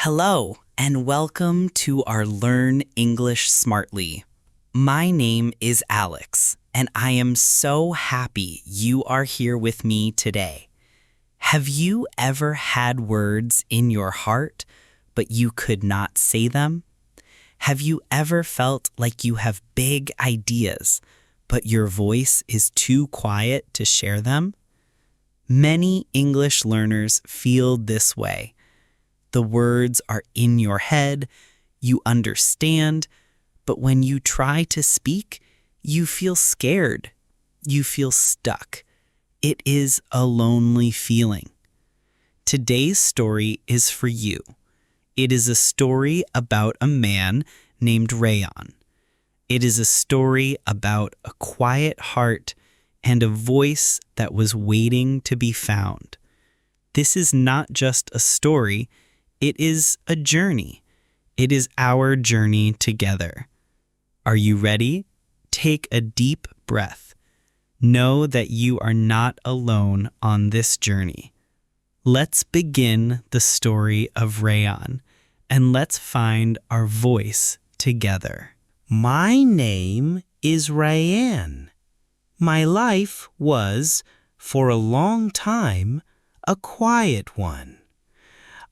Hello, and welcome to our Learn English Smartly. My name is Alex, and I am so happy you are here with me today. Have you ever had words in your heart, but you could not say them? Have you ever felt like you have big ideas, but your voice is too quiet to share them? Many English learners feel this way. The words are in your head, you understand, but when you try to speak, you feel scared. You feel stuck. It is a lonely feeling. Today's story is for you. It is a story about a man named Rayon. It is a story about a quiet heart and a voice that was waiting to be found. This is not just a story. It is a journey. It is our journey together. Are you ready? Take a deep breath. Know that you are not alone on this journey. Let's begin the story of Rayon, and let's find our voice together. My name is Rayan. My life was, for a long time, a quiet one.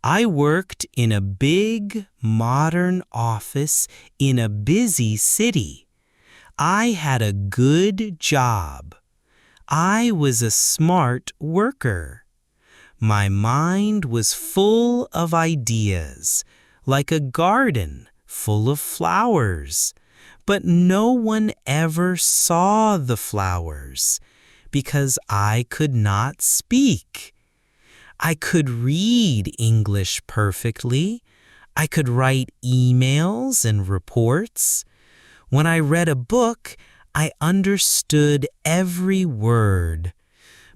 I worked in a big, modern office in a busy city. I had a good job. I was a smart worker. My mind was full of ideas, like a garden full of flowers. But no one ever saw the flowers because I could not speak. I could read English perfectly. I could write emails and reports. When I read a book, I understood every word.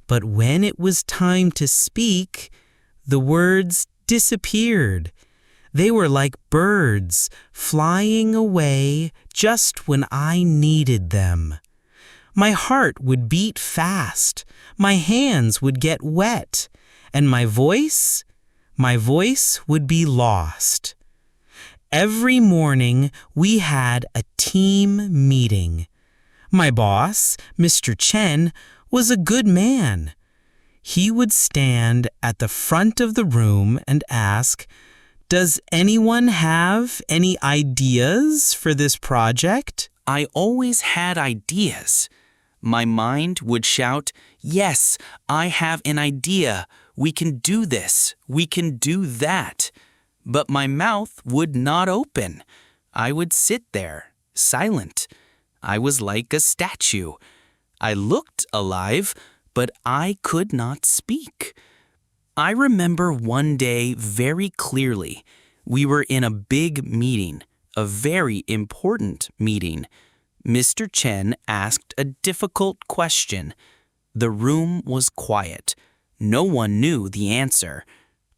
But when it was time to speak, the words disappeared. They were like birds flying away just when I needed them. My heart would beat fast. My hands would get wet. And my voice would be lost. Every morning we had a team meeting. My boss, Mr. Chen, was a good man. He would stand at the front of the room and ask, "Does anyone have any ideas for this project?" I always had ideas. My mind would shout, "Yes, I have an idea. We can do this. We can do that." But my mouth would not open. I would sit there, silent. I was like a statue. I looked alive, but I could not speak. I remember one day very clearly. We were in a big meeting, a very important meeting. Mr. Chen asked a difficult question. The room was quiet. No one knew the answer.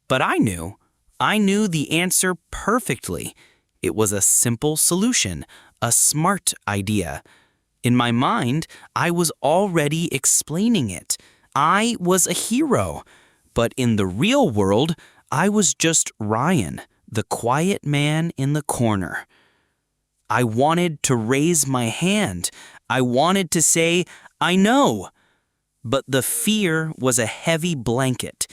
But I knew. I knew the answer perfectly. It was a simple solution, a smart idea. In my mind, I was already explaining it. I was a hero. But in the real world, I was just Ryan, the quiet man in the corner. I wanted to raise my hand. I wanted to say, "I know." But the fear was a heavy blanket.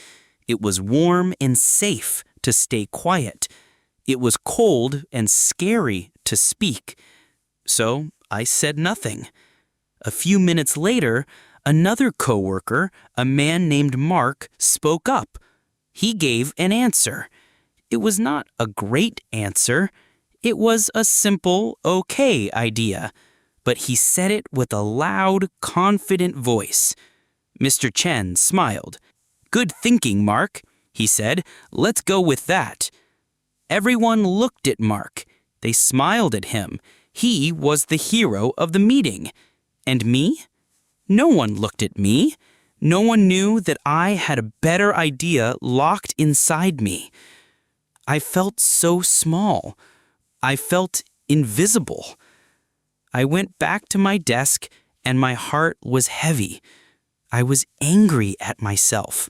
It was warm and safe to stay quiet. It was cold and scary to speak. So I said nothing. A few minutes later, another coworker, a man named Mark, spoke up. He gave an answer. It was not a great answer. It was a simple, okay idea. But he said it with a loud, confident voice. Mr. Chen smiled. "Good thinking, Mark," he said. "Let's go with that." Everyone looked at Mark. They smiled at him. He was the hero of the meeting. And me? No one looked at me. No one knew that I had a better idea locked inside me. I felt so small. I felt invisible. I went back to my desk and my heart was heavy. I was angry at myself.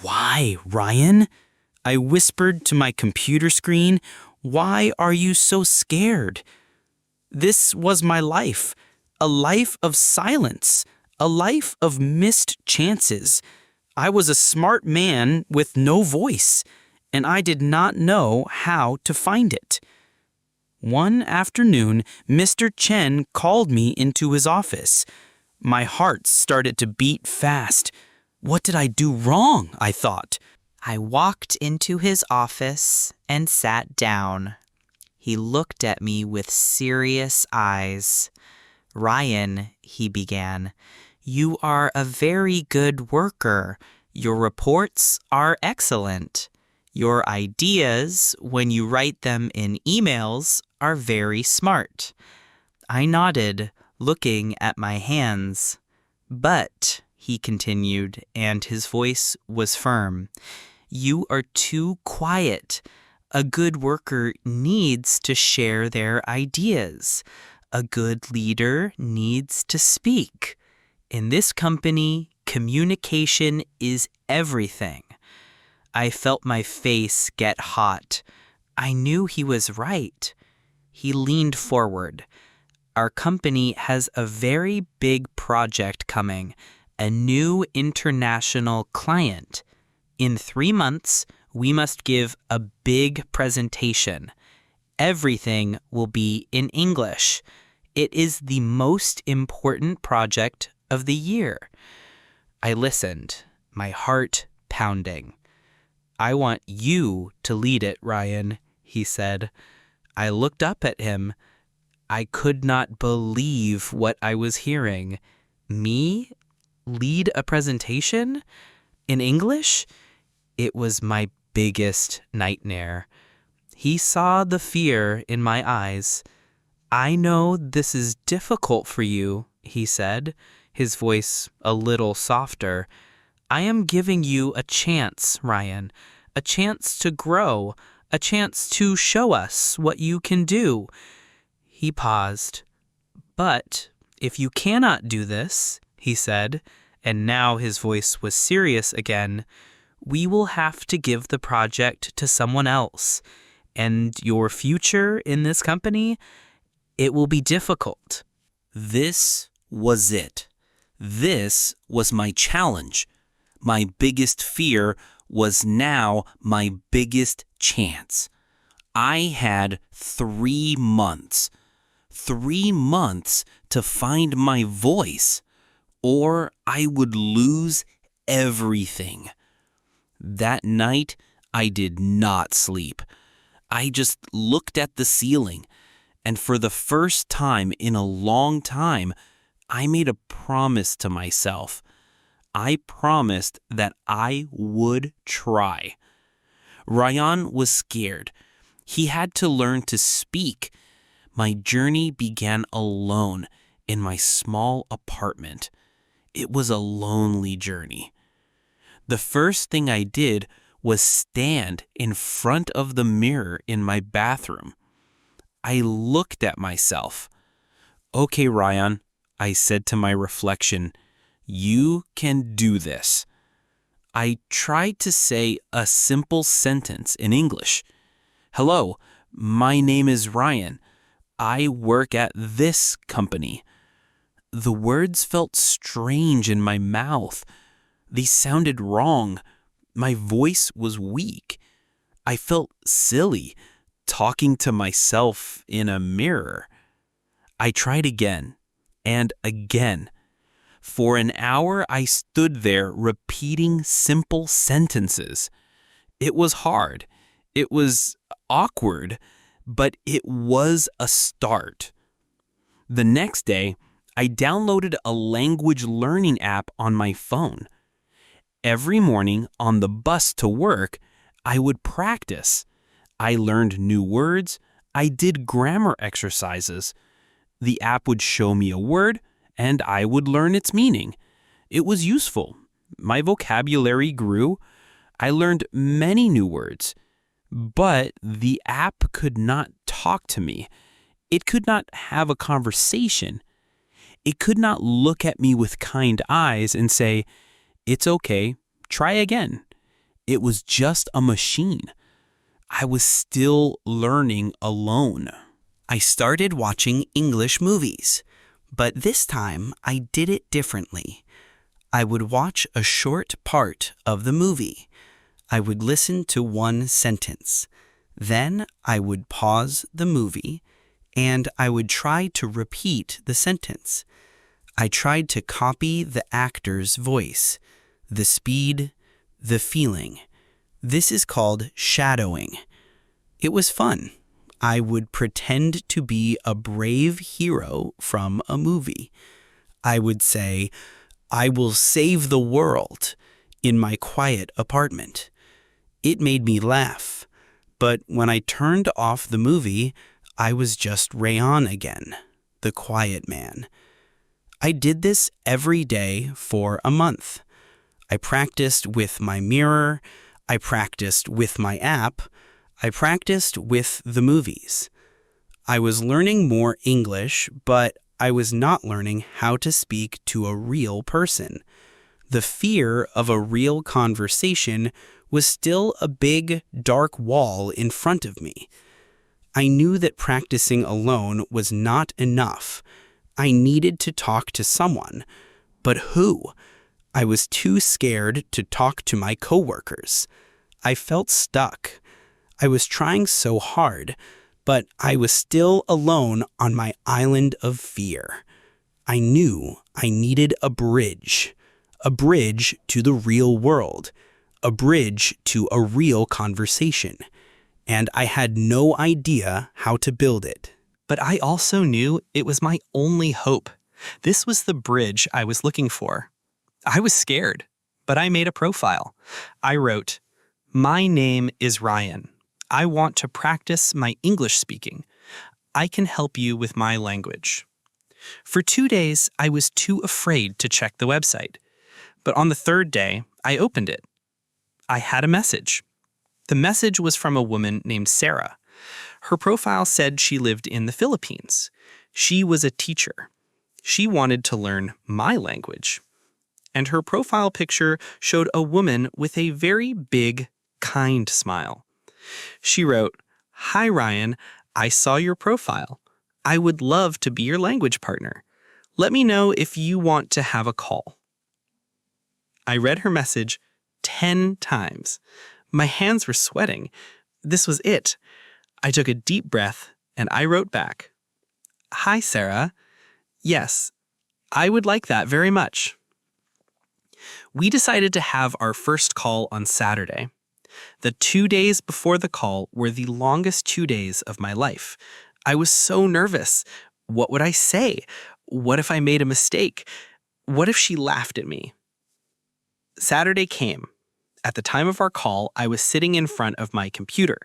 Why, Ryan? I whispered to my computer screen, "Why are you so scared?" This was my life, a life of silence, a life of missed chances. I was a smart man with no voice, and I did not know how to find it. One afternoon, Mr. Chen called me into his office. My heart started to beat fast. What did I do wrong? I thought. I walked into his office and sat down. He looked at me with serious eyes. "Ryan," he began, "you are a very good worker. Your reports are excellent. Your ideas, when you write them in emails, are very smart." I nodded, looking at my hands. "But," he continued, and his voice was firm, "you are too quiet. A good worker needs to share their ideas. A good leader needs to speak. In this company, communication is everything." I felt my face get hot. I knew he was right. He leaned forward. "Our company has a very big project coming, a new international client. In 3 months, we must give a big presentation. Everything will be in English. It is the most important project of the year." I listened, my heart pounding. "I want you to lead it, Ryan," he said. I looked up at him. I could not believe what I was hearing. Me? Lead a presentation? In English? It was my biggest nightmare. He saw the fear in my eyes. "I know this is difficult for you," he said, his voice a little softer. "I am giving you a chance, Ryan, a chance to grow, a chance to show us what you can do." He paused. "But if you cannot do this," he said, and now his voice was serious again, "we will have to give the project to someone else. And your future in this company, it will be difficult." This was it. This was my challenge. My biggest fear was now my biggest chance. I had 3 months. 3 months to find my voice, or I would lose everything. That night, I did not sleep. I just looked at the ceiling, and for the first time in a long time, I made a promise to myself. I promised that I would try. Ryan was scared. He had to learn to speak. My journey began alone in my small apartment. It was a lonely journey. The first thing I did was stand in front of the mirror in my bathroom. I looked at myself. "Okay, Ryan," I said to my reflection, "you can do this." I tried to say a simple sentence in English. "Hello, my name is Ryan. I work at this company." The words felt strange in my mouth. They sounded wrong. My voice was weak. I felt silly, talking to myself in a mirror. I tried again and again. For an hour, I stood there repeating simple sentences. It was hard. It was awkward, but it was a start. The next day, I downloaded a language learning app on my phone. Every morning on the bus to work, I would practice. I learned new words. I did grammar exercises. The app would show me a word, and I would learn its meaning. It was useful. My vocabulary grew. I learned many new words. But the app could not talk to me. It could not have a conversation. It could not look at me with kind eyes and say, "It's okay, try again." It was just a machine. I was still learning alone. I started watching English movies, but this time I did it differently. I would watch a short part of the movie. I would listen to one sentence. Then I would pause the movie and I would try to repeat the sentence. I tried to copy the actor's voice, the speed, the feeling. This is called shadowing. It was fun. I would pretend to be a brave hero from a movie. I would say, "I will save the world," in my quiet apartment. It made me laugh, but when I turned off the movie, I was just Rayan again, the quiet man. I did this every day for a month. I practiced with my mirror. I practiced with my app. I practiced with the movies. I was learning more English, but I was not learning how to speak to a real person. The fear of a real conversation was still a big, dark wall in front of me. I knew that practicing alone was not enough. I needed to talk to someone. But who? I was too scared to talk to my coworkers. I felt stuck. I was trying so hard, but I was still alone on my island of fear. I knew I needed a bridge to the real world, a bridge to a real conversation, and I had no idea how to build it. But I also knew it was my only hope. This was the bridge I was looking for. I was scared, but I made a profile. I wrote, "My name is Ryan. I want to practice my English speaking. I can help you with my language." For 2 days, I was too afraid to check the website. But on the third day, I opened it. I had a message. The message was from a woman named Sarah. Her profile said she lived in the Philippines. She was a teacher. She wanted to learn my language. And her profile picture showed a woman with a very big, kind smile. She wrote, "Hi Ryan, I saw your profile. I would love to be your language partner. Let me know if you want to have a call." I read her message 10 times. My hands were sweating. This was it. I took a deep breath and I wrote back, "Hi Sarah. Yes, I would like that very much." We decided to have our first call on Saturday. The 2 days before the call were the longest 2 days of my life. I was so nervous. What would I say? What if I made a mistake? What if she laughed at me? Saturday came. At the time of our call, I was sitting in front of my computer.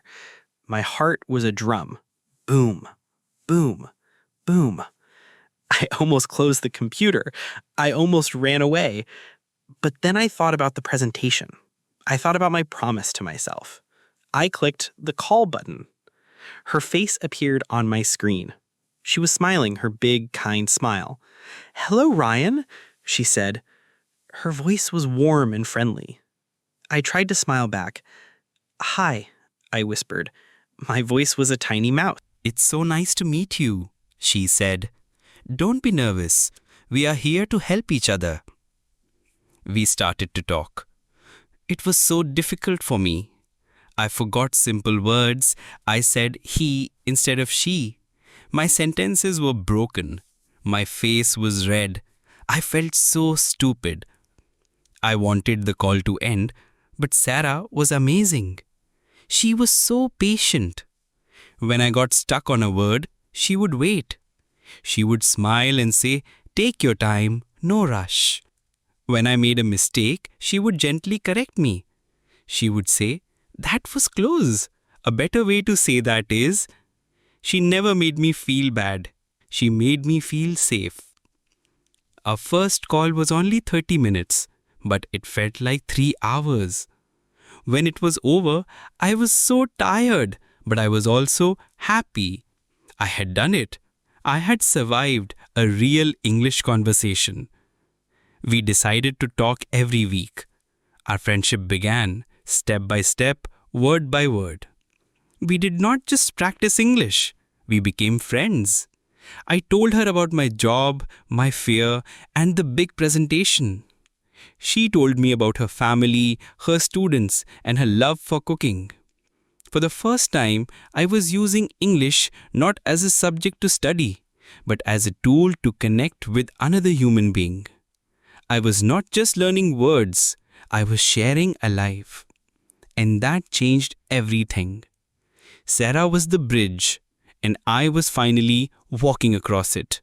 My heart was a drum. Boom, boom, boom. I almost closed the computer. I almost ran away. But then I thought about the presentation. I thought about my promise to myself. I clicked the call button. Her face appeared on my screen. She was smiling her big, kind smile. "Hello, Ryan," she said. Her voice was warm and friendly. I tried to smile back. "Hi," I whispered. My voice was a tiny mouse. "It's so nice to meet you," she said. "Don't be nervous. We are here to help each other." We started to talk. It was so difficult for me. I forgot simple words. I said he instead of she. My sentences were broken. My face was red. I felt so stupid. I wanted the call to end, but Sarah was amazing. She was so patient. When I got stuck on a word, she would wait. She would smile and say, "Take your time, no rush." When I made a mistake, she would gently correct me. She would say, "That was close. A better way to say that is..." She never made me feel bad. She made me feel safe. Our first call was only 30 minutes, but it felt like 3 hours. When it was over, I was so tired, but I was also happy. I had done it. I had survived a real English conversation. We decided to talk every week. Our friendship began. step by step, word by word. We did not just practice English, we became friends. I told her about my job, my fear, and the big presentation. She told me about her family, her students, and her love for cooking. For the first time, I was using English not as a subject to study, but as a tool to connect with another human being. I was not just learning words, I was sharing a life. And that changed everything. Sarah was the bridge, and I was finally walking across it.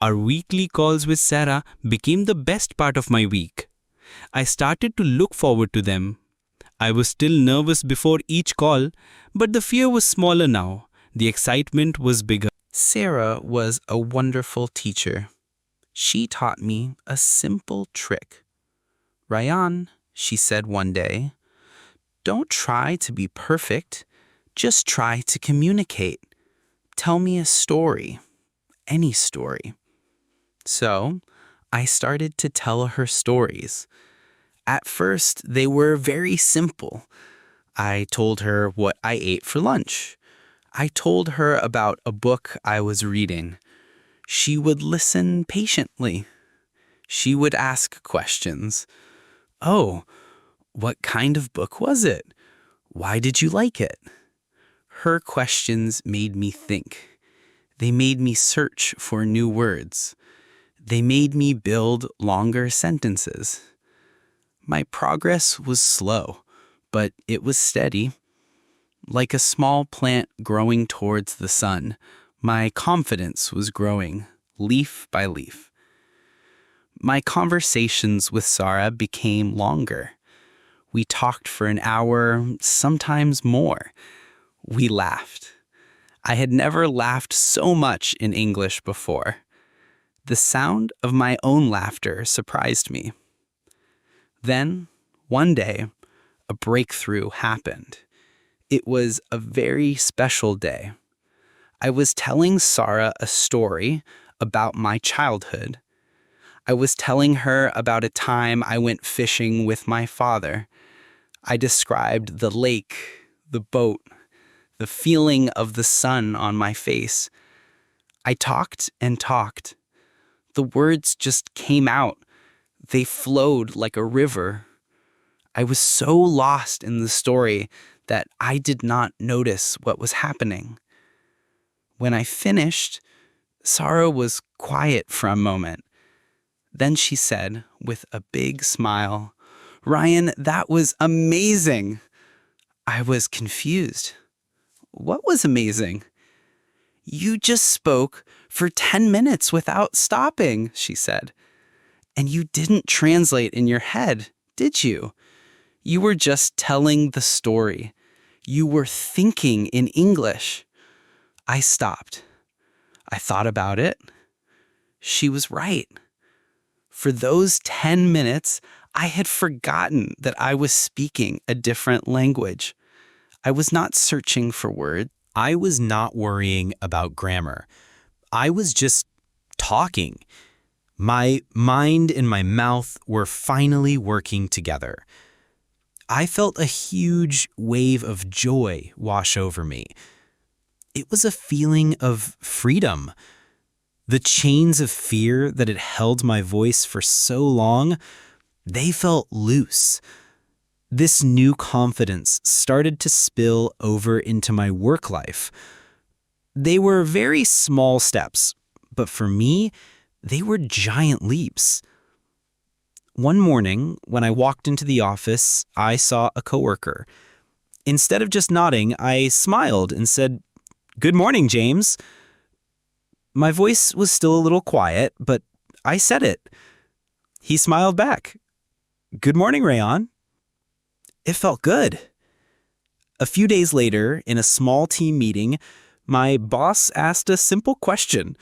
Our weekly calls with Sarah became the best part of my week. I started to look forward to them. I was still nervous before each call, but the fear was smaller now. The excitement was bigger. Sarah was a wonderful teacher. She taught me a simple trick. Ryan, she said one day, don't try to be perfect. Just try to communicate. Tell me a story. Any story. So, I started to tell her stories. At first, they were very simple. I told her what I ate for lunch. I told her about a book I was reading. She would listen patiently. She would ask questions. Oh, what kind of book was it? Why did you like it? Her questions made me think. They made me search for new words. They made me build longer sentences. My progress was slow, but it was steady. Like a small plant growing towards the sun, my confidence was growing, leaf by leaf. My conversations with Sarah became longer. We talked for an hour, sometimes more. We laughed. I had never laughed so much in English before. The sound of my own laughter surprised me. Then, one day, a breakthrough happened. It was a very special day. I was telling Sarah a story about my childhood. I was telling her about a time I went fishing with my father. I described the lake, the boat, the feeling of the sun on my face. I talked and talked. The words just came out. They flowed like a river. I was so lost in the story that I did not notice what was happening. When I finished, Sarah was quiet for a moment. Then she said, with a big smile, "Ryan, that was amazing." I was confused. What was amazing? "You just spoke for 10 minutes without stopping," she said. "And you didn't translate in your head, did you? You were just telling the story. You were thinking in English." I stopped. I thought about it. She was right. For those 10 minutes, I had forgotten that I was speaking a different language. I was not searching for words. I was not worrying about grammar. I was just talking. My mind and my mouth were finally working together. I felt a huge wave of joy wash over me. It was a feeling of freedom. The chains of fear that had held my voice for so long, they felt loose. This new confidence started to spill over into my work life. They were very small steps, but for me, they were giant leaps. One morning, when I walked into the office, I saw a coworker. Instead of just nodding, I smiled and said, "Good morning, James." My voice was still a little quiet, but I said it. He smiled back. "Good morning, Rayon." It felt good. A few days later, in a small team meeting, my boss asked a simple question.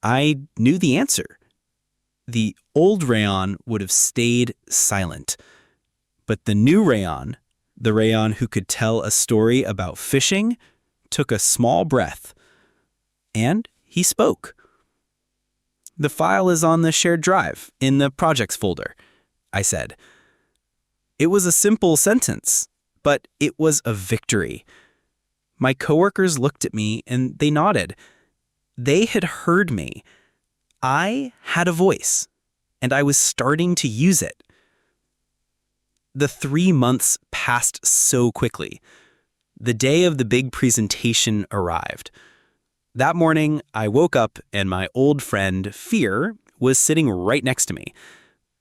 I knew the answer. The old Rayon would have stayed silent. But the new Rayon, the Rayon who could tell a story about fishing, took a small breath. And he spoke. "The file is on the shared drive in the projects folder," I said. It was a simple sentence, but it was a victory. My coworkers looked at me and they nodded. They had heard me. I had a voice, and I was starting to use it. The 3 months passed so quickly. The day of the big presentation arrived. That morning, I woke up and my old friend, Fear, was sitting right next to me.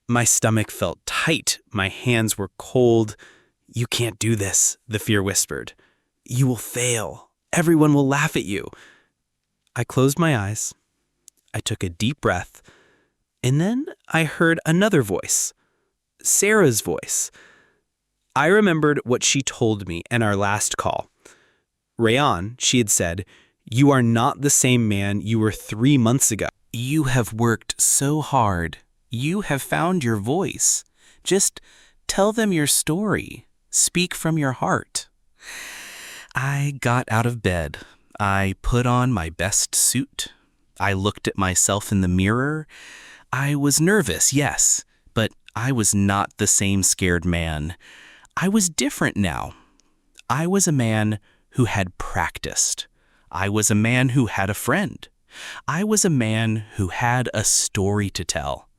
My stomach felt tight. My hands were cold. "You can't do this," the Fear whispered. "You will fail. Everyone will laugh at you." I closed my eyes. I took a deep breath. And then I heard another voice. Sarah's voice. I remembered what she told me in our last call. Rayan, she had said, "You are not the same man you were 3 months ago. You have worked so hard. You have found your voice. Just tell them your story. Speak from your heart." I got out of bed. I put on my best suit. I looked at myself in the mirror. I was nervous, yes, but I was not the same scared man. I was different now. I was a man who had practiced. I was a man who had a friend. I was a man who had a story to tell.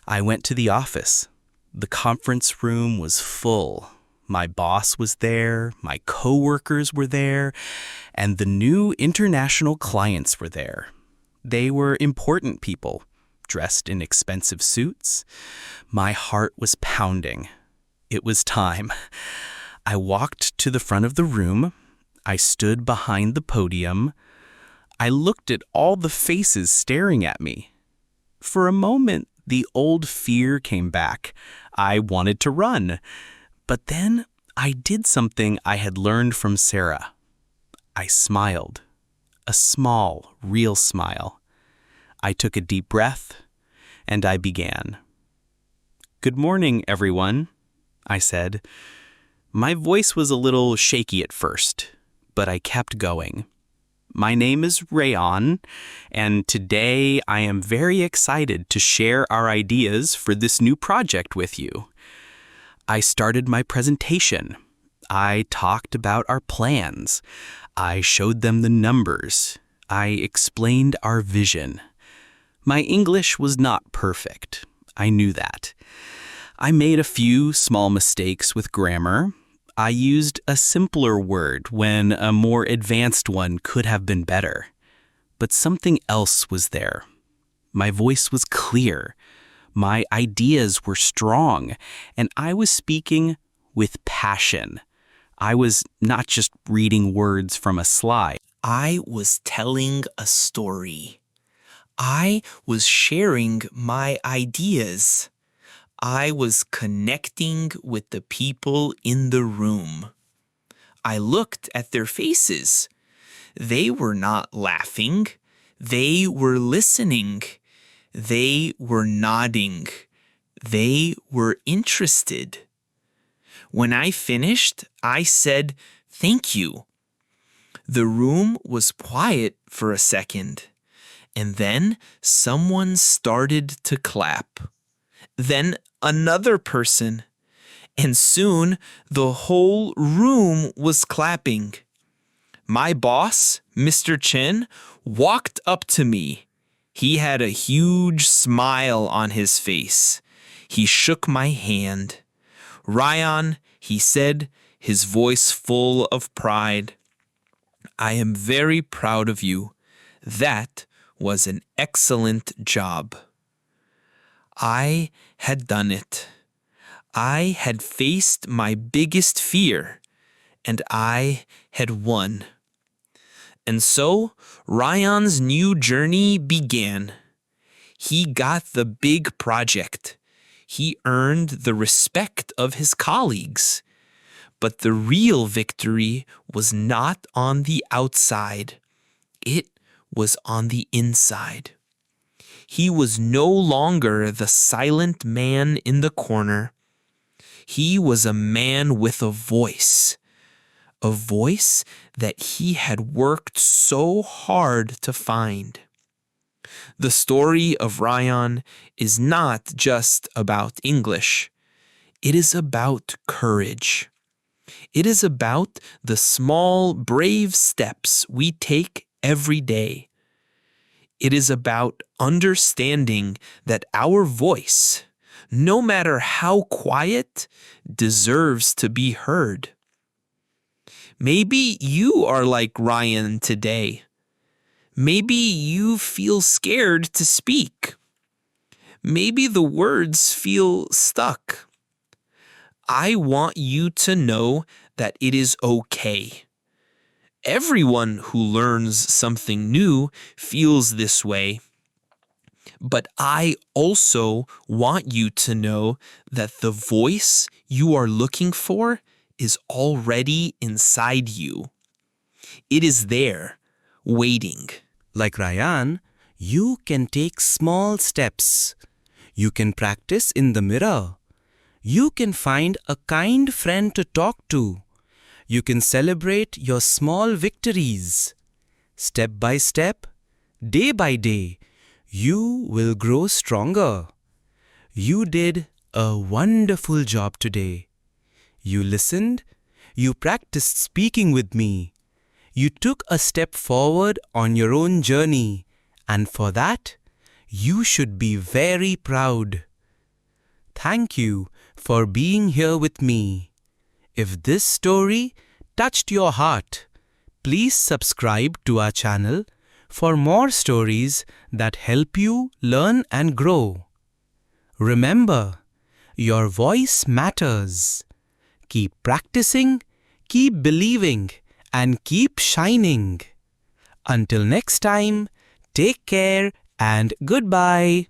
I went to the office. The conference room was full. My boss was there, my coworkers were there, and the new international clients were there. They were important people, dressed in expensive suits. My heart was pounding. It was time. I walked to the front of the room. I stood behind the podium. I looked at all the faces staring at me. For a moment, the old fear came back. I wanted to run. But then I did something I had learned from Sarah. I smiled. A small, real smile. I took a deep breath, and I began. "Good morning, everyone," I said. My voice was a little shaky at first, but I kept going. "My name is Rayan, and today I am very excited to share our ideas for this new project with you." I started my presentation. I talked about our plans. I showed them the numbers. I explained our vision. My English was not perfect. I knew that. I made a few small mistakes with grammar. I used a simpler word when a more advanced one could have been better. But something else was there. My voice was clear. My ideas were strong, and I was speaking with passion. I was not just reading words from a slide. I was telling a story. I was sharing my ideas. I was connecting with the people in the room. I looked at their faces. They were not laughing. They were listening. They were nodding. They were interested. When I finished, I said, "Thank you." The room was quiet for a second, and then someone started to clap. Then another person, and soon the whole room was clapping. My boss, Mr. Chen, walked up to me. He had a huge smile on his face. He shook my hand. "Rayan," he said, his voice full of pride, "I am very proud of you. That was an excellent job." I had done it. I had faced my biggest fear, and I had won. And so Rayan's new journey began. He got the big project. He earned the respect of his colleagues. But the real victory was not on the outside. It was on the inside. He was no longer the silent man in the corner. He was a man with a voice that he had worked so hard to find. The story of Rayan is not just about English. It is about courage. It is about the small, brave steps we take every day. It is about understanding that our voice, no matter how quiet, deserves to be heard. Maybe you are like Ryan today. Maybe you feel scared to speak. Maybe the words feel stuck. I want you to know that it is okay. Everyone who learns something new feels this way. But I also want you to know that the voice you are looking for is already inside you. It is there, waiting. Like Ryan, you can take small steps. You can practice in the mirror. You can find a kind friend to talk to. You can celebrate your small victories. Step by step, day by day, you will grow stronger. You did a wonderful job today. You listened. You practiced speaking with me. You took a step forward on your own journey, and for that, you should be very proud. Thank you for being here with me. If this story touched your heart, please subscribe to our channel for more stories that help you learn and grow. Remember, your voice matters. Keep practicing, keep believing, and keep shining. Until next time, take care and goodbye.